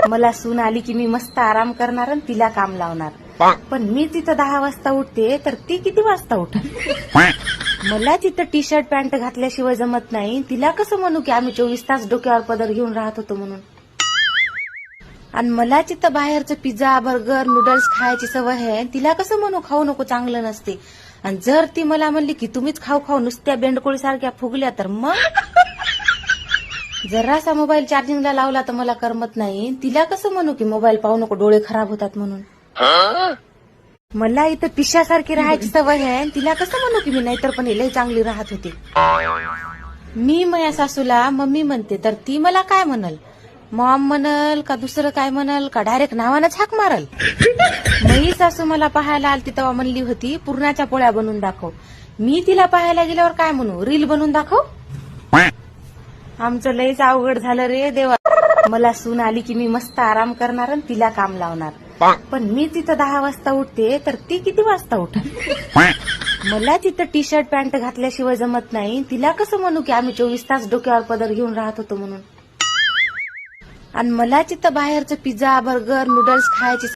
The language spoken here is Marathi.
मला सून आली की मी मस्त आराम करणार आणि तिला काम लावणार. पण मी तिथं 10 वाजता उठते तर ती किती वाजता उठत? मला तिथं टी शर्ट पॅन्ट घातल्याशिवाय जमत नाही. तिला कसं म्हणू की आम्ही 24 तास डोक्यावर पदर घेऊन राहत होतो म्हणून. आणि मला तिथं बाहेरचं पिझ्झा बर्गर नूडल्स खायची सवय आहे. तिला कसं म्हणू खाऊ नको चांगलं नसते. आणि जर ती मला म्हणली की तुम्हीच खाऊ खाऊ नुसत्या बेंडकोळी सारख्या फुगल्या तर मग जरासा मोबाईल चार्जिंगला लावला तर मला करमत नाही. तिला कसं म्हणू की मोबाईल पाहू नको डोळे खराब होतात म्हणून. मला इथं पिशासारखी राहायची सवय आहे. तिला कसं म्हणू की मी नाहीतर पण लई चांगली राहत होती. मी माझ्या सासूला मम्मी म्हणते तर ती मला काय म्हणल? मॉम म्हणल का दुसरं काय म्हणल का डायरेक्ट नावानंच हाक मारल? मई सासू मला पाहायला आलती तेव्हा म्हणली होती पुरणाच्या पोळ्या बनवून दाखव. मी तिला पाहायला गेल्यावर काय म्हणू रील बनवून दाखव? आमचं लयच अवघड झालं रे देवा. मला सून आली की मी मस्त आराम करणार आणि तिला काम लावणार. पण मी तिथं 10 वाजता उठते तर ती किती वाजता उठत? मला तिथं टी शर्ट पॅन्ट घातल्याशिवाय जमत नाही. तिला कसं म्हणू की आम्ही 24 तास डोक्यावर पदर घेऊन राहत होतो म्हणून. आणि मला तिथं बाहेरचं पिझ्झा बर्गर नूडल्स खायची